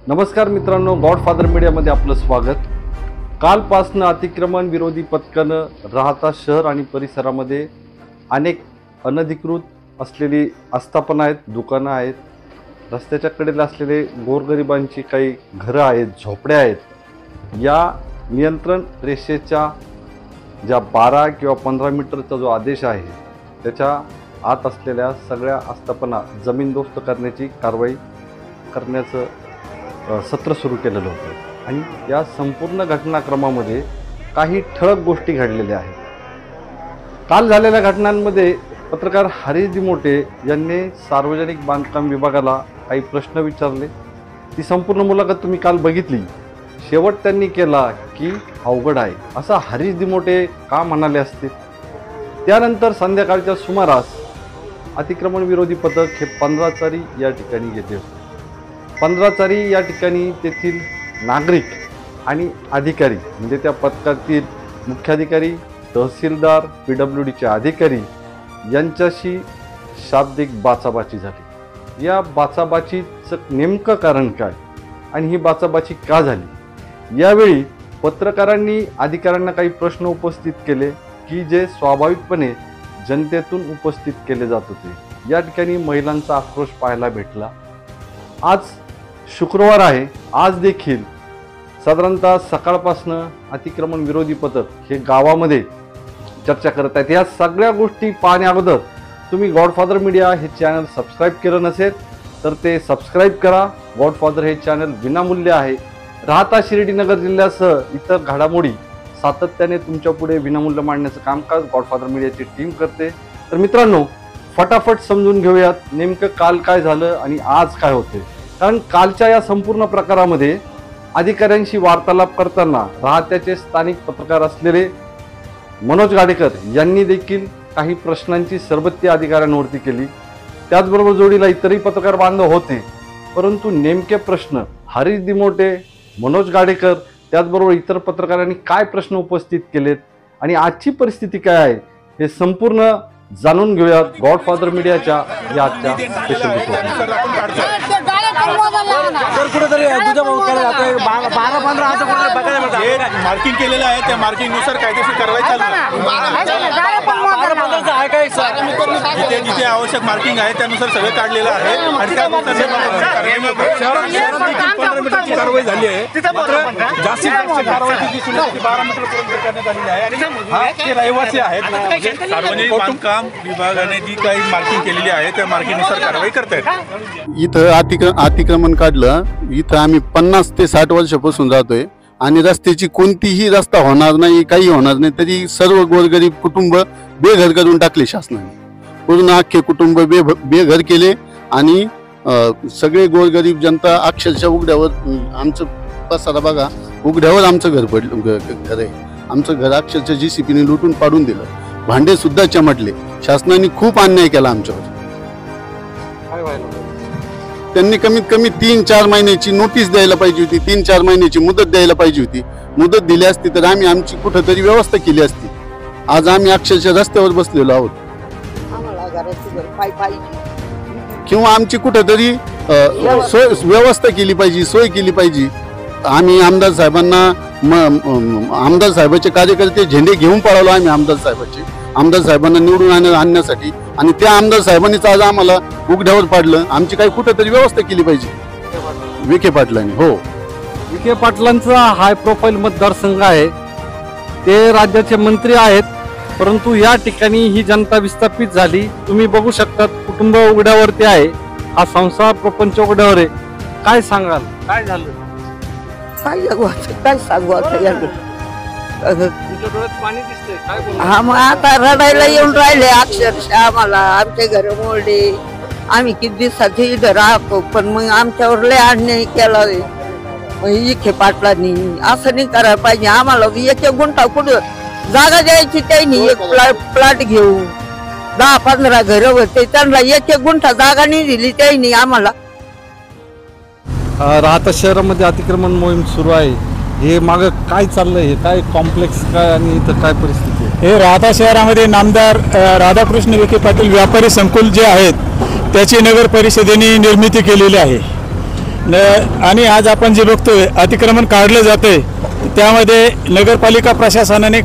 नमस्कार मित्रांनो, गॉडफादर मीडियामध्ये आपलं स्वागत। कालपासून अतिक्रमण विरोधी पथकानं राहता शहर आणि परिसरामध्ये अनेक अनधिकृत असलेली आस्थापना आहेत, दुकानं आहेत, रस्त्याच्या कडेला असलेले गोरगरिबांची काही घरं आहेत, झोपड्या आहेत। या नियंत्रण रेषेच्या ज्या 12 किंवा 15 मीटरचा जो आदेश आहे त्याच्या आत असलेल्या सगळ्या आस्थापना जमीनदोस्त करण्याची कारवाई करण्याचं सत्र सुरू केलेलं होतं आणि या संपूर्ण घटनाक्रमामध्ये काही ठळक गोष्टी घडलेल्या आहेत। काल झालेल्या घटनांमध्ये पत्रकार हरीश दिमोटे यांनी सार्वजनिक बांधकाम विभागाला काही प्रश्न विचारले। ती संपूर्ण मुलाखत तुम्ही काल बघितली। शेवट त्यांनी केला की अवघड आहे असं हरीश दिमोटे का म्हणाले असतील। त्यानंतर संध्याकाळच्या सुमारास अतिक्रमण विरोधी पथक हे 15 चारी या ठिकाणी गेले होते। 15 चारी या ठिकाणी तेथील नागरिक आणि अधिकारी म्हणजे त्या पथकातील मुख्याधिकारी, तहसीलदार, PWDचे अधिकारी यांच्याशी शाब्दिक बाचाबाची झाली। या बाचाबाचीचं नेमकं कारण काय आणि ही बाचाबाची का झाली, यावेळी पत्रकारांनी अधिकाऱ्यांना काही प्रश्न उपस्थित केले की जे स्वाभाविकपणे जनतेतून उपस्थित केले जात होते। या ठिकाणी महिलांचा आक्रोश पाहायला भेटला। आज शुक्रवार आहे, आज देखील साधारणतः सकाळपासून अतिक्रमण विरोधी पथक हे गावामध्ये चर्चा करत आहेत। या सगळ्या गोष्टी पाहण्या अगोदर तुम्ही गॉडफादर मीडिया हे चॅनल सबस्क्राईब केलं नसेल तर ते सबस्क्राईब करा। गॉडफादर हे चॅनल विनामूल्य आहे। राहता शिर्डीनगर जिल्ह्यासह इतर घडामोडी सातत्याने तुमच्या पुढे विनामूल्य मांडण्याचं कामकाज गॉडफादर मीडियाची टीम करते। तर मित्रांनो, फटाफट समजून घेऊयात नेमकं काल काय झालं आणि आज काय होते। कारण कालच्या या संपूर्ण प्रकारामध्ये अधिकाऱ्यांशी वार्तालाप करताना राहत्याचे स्थानिक पत्रकार असलेले मनोज गाडेकर यांनी देखील काही प्रश्नांची सरबत्ती अधिकाऱ्यांवरती केली। त्याचबरोबर जोडीला इतरही पत्रकार बांधव होते, परंतु नेमके प्रश्न हरीश दिमोटे, मनोज गाडेकर त्याचबरोबर इतर पत्रकारांनी काय प्रश्न उपस्थित केलेत आणि आजची परिस्थिती काय आहे हे संपूर्ण जाणून घेऊयात गॉडफादर मीडियाच्या या आजच्या स्पेशल रिपोर्टमध्ये। कुठेतरी तुझ्या 12-15 हात बघायला मिळतात। मार्किंग केलेलं आहे, त्या मार्किंगनुसार कायदेशीर कारवाई चालू आहे। जिथे आवश्यक मार्किंग आहे त्यानुसार सगळं काढलेलं आहे आणि त्यानुसार कारवाई झाली आहे। जास्तीत जास्त कारवाई जी 12 मीटरपर्यंत करण्यात आलेली आहे आणि ते रहिवासी आहेत। सार्वजनिक बांधकाम विभागाने जी काही मार्किंग केलेली आहे त्या मार्किंगनुसार कारवाई करतायत। इथं अतिक्रमण काढलं, इथं आम्ही 50 ते 60 वर्षापासून राहतोय आणि रस्त्याची कोणतीही रस्ता होणार नाही, काही होणार नाही, तरी सर्व गोरगरीब कुटुंब बेघर करून टाकले शासनाने। पूर्ण अख्खे कुटुंब बेघर केले आणि सगळे गोरगरीब जनता अक्षरशः उघड्यावर, आमचं पसारा बघा, उघड्यावर आमचं घर पडलं, घर आहे आमचं घर अक्षरशः JCPने लुटून पाडून दिलं, भांडे सुद्धा चमटले। शासनाने खूप अन्याय केला आमच्यावर। त्यांनी कमीत कमी 3-4 महिन्याची नोटीस द्यायला पाहिजे होती, 3-4 महिन्याची मुदत द्यायला पाहिजे होती। मुदत दिली असती तर आम्ही आमची कुठंतरी व्यवस्था केली असती। आज आम्ही अक्षरशः रस्त्यावर बसलेलो आहोत किंवा आमची कुठंतरी व्यवस्था केली पाहिजे, सोय केली पाहिजे। आम्ही आमदार साहेबांना, आमदार साहेबाचे कार्यकर्ते झेंडे घेऊन पळालो आम्ही आमदार साहेबांना निवडून आणण्यासाठी, आणि त्या आमदार साहेबांनीच आज आम्हाला उघड्यावर पाडलं। आमची काही कुठंतरी व्यवस्था केली पाहिजे विखे पाटलांनी। हो, विखे पाटलांचा हाय प्रोफाईल मतदारसंघ आहे, ते राज्याचे मंत्री आहेत, परंतु या ठिकाणी ही जनता विस्थापित झाली। तुम्ही बघू शकता कुटुंब उघड्यावरती आहे, हा संसार प्रपंच उघड्यावर आहे। काय सांगाल, काय झालं? काय सांगू तुमच्या डोळ्यात पाणी दिसतंय, काय बोलू? हा, मग आता रडायला येऊन राहिले अक्षरशः आम्हाला। आमचे घर मोडले, आम्ही किती दिवसाचे इथं राहतो, पण मग आमच्यावर लय अन्याय केला। विखे पाटलांनी असं नाही करायला पाहिजे। आम्हाला 1 गुंठा कुठं जागा द्यायची, त्यांनी एक प्लॉट घेऊ, 10-15 घर होते, त्यांना 1 गुंठा जागा नाही दिली त्यांनी आम्हाला। राहता शहरामध्ये अतिक्रमण मोहीम सुरू आहे, हे मागं काय चाललंय, हे काय कॉम्प्लेक्स काय आणि इथं काय परिस्थिती आहे? हे राहता शहरामध्ये नामदार राधाकृष्ण विखे पाटील व्यापारी संकुल जे आहेत त्याची नगर परिषदेने निर्मिती केलेली आहे। आणि आज आपण जे बघतोय अतिक्रमण काढलं जातंय त्यामध्ये नगरपालिका प्रशासनाने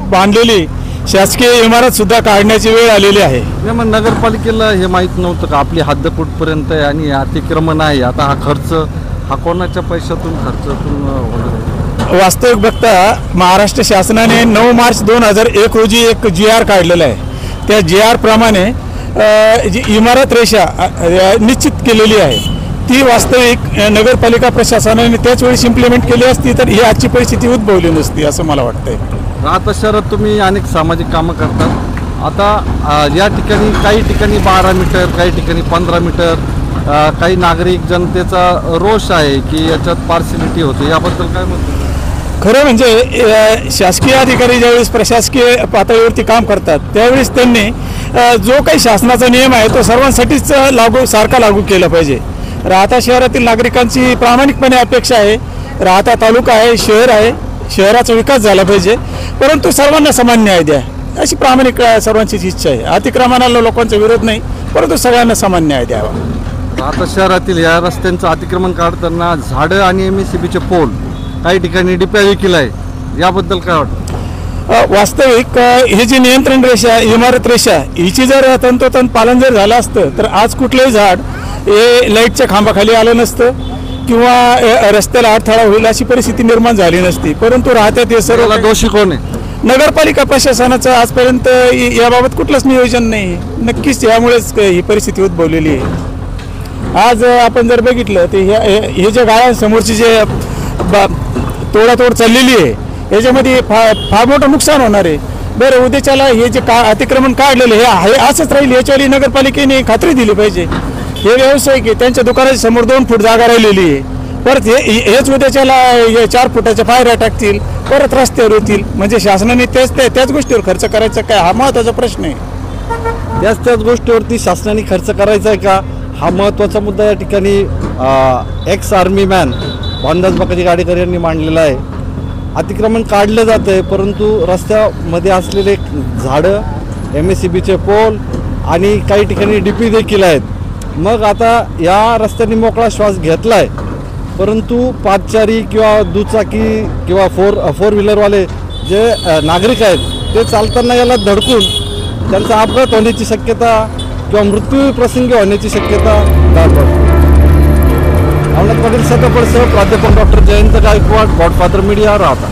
बांधलेली शासकीय इमारत सुद्धा काढण्याची वेळ आलेली आहे. नाही, मग नगरपालिकेला हे माहीत नव्हतं का आपली हद्द कुठपर्यंत आहे आणि अतिक्रमण आहे, आता हा खर्च हा कोणाच्या पैशातून खर्चातून होणार? वास्तविक बघता महाराष्ट्र शासनाने 9 मार्च 2001 रोजी एक GR काढलेला आहे. त्या GR प्रमाणे जी इमारत रेषा निश्चित केलेली आहे ती वास्तविक नगरपालिका प्रशासनाने त्याच वेळेस इम्प्लिमेंट केली असती तर ही आजची परिस्थिती उद्भवली नसती असं मला वाटतंय. राहता शहरात तुम्ही अनेक सामाजिक कामं करतात. आता या ठिकाणी काही ठिकाणी 12 मीटर, काही ठिकाणी 15 मीटर, काही नागरिक जनतेचा रोष आहे की याच्यात पार्सिलिटी होते, याबद्दल काय म्हणतो? खरं म्हणजे शासकीय अधिकारी ज्यावेळेस प्रशासकीय पातळीवरती काम करतात त्यावेळेस त्यांनी जो काही शासनाचा नियम आहे तो सर्वांसाठीच सारखा लागू केला पाहिजे. राहता शहरातील नागरिकांची प्रामाणिकपणे अपेक्षा आहे, राहता तालुका आहे, शहर आहे, शहराचा विकास झाला पाहिजे, परंतु सर्वांना समान न्याय द्या अशी प्रामाणिक सर्वांचीच इच्छा आहे. अतिक्रमणाला लोकांचा विरोध नाही, परंतु सगळ्यांना समान न्याय द्यावा. राहता शहरातील या रस्त्यांचं अतिक्रमण काढताना झाडं आणि MSCBचे पोल काही ठिकाणी डिप्या देखील आहे, याबद्दल काय वाटतं? वास्तविक हे जी नियंत्रण रेषा इमारत रेषा हिची जर तंतोतंत पालन जर झालं असतं तर आज कुठलंही झाड हे लाईटच्या खांबाखाली आलं नसतं किंवा रस्त्याला अडथळा होईल अशी परिस्थिती निर्माण झाली नसती. परंतु राहत्यात हे सर्व दोषी कोण आहे? नगरपालिका प्रशासनाचं आजपर्यंत याबाबत कुठलंच नियोजन नाही. नक्कीच यामुळेच ही परिस्थिती उद्भवलेली आहे. आज आपण जर बघितलं तर हे जे गाळ्यांसमोरची जे तोडातोड चाललेली आहे याच्यामध्ये फार मोठं नुकसान होणार आहे. बरं, उद्याच्याला हे जे अतिक्रमण काढलेलं हे असंच राहील याच्यावर नगरपालिकेने खात्री दिली पाहिजे. हे व्यावसायिक आहे, त्यांच्या दुकानाच्या समोर 2 फूट जागा राहिलेली आहे, परत हेच उद्याच्याला 4 फुटाच्या पायऱ्या टाकतील, परत रस्त्यावर येतील, म्हणजे शासनाने त्याच गोष्टीवर खर्च करायचा काय हा महत्त्वाचा प्रश्न आहे. त्याच गोष्टीवरती शासनाने खर्च करायचा आहे का हा महत्त्वाचा मुद्दा या ठिकाणी ex army man Bhandas Bakaji Gadekar यांनी मांडलेला आहे. अतिक्रमण काढलं जातं आहे, परंतु रस्त्यामध्ये असलेले झाडं, MSCBचे पोल आणि काही ठिकाणी DP देखील आहेत. मग आता या रस्त्याने मोकळा श्वास घेतला आहे, परंतु पादचारी किंवा दुचाकी किंवा फोर व्हीलरवाले जे नागरिक आहेत ते चालताना याला धडकून त्यांचा अपघात होण्याची शक्यता किंवा मृत्यू प्रसंगी होण्याची शक्यता दाखवते. औरंगाबाद सतपडसह प्राध्यापक doctor Jayant Gaikwad, godfather media, राहता.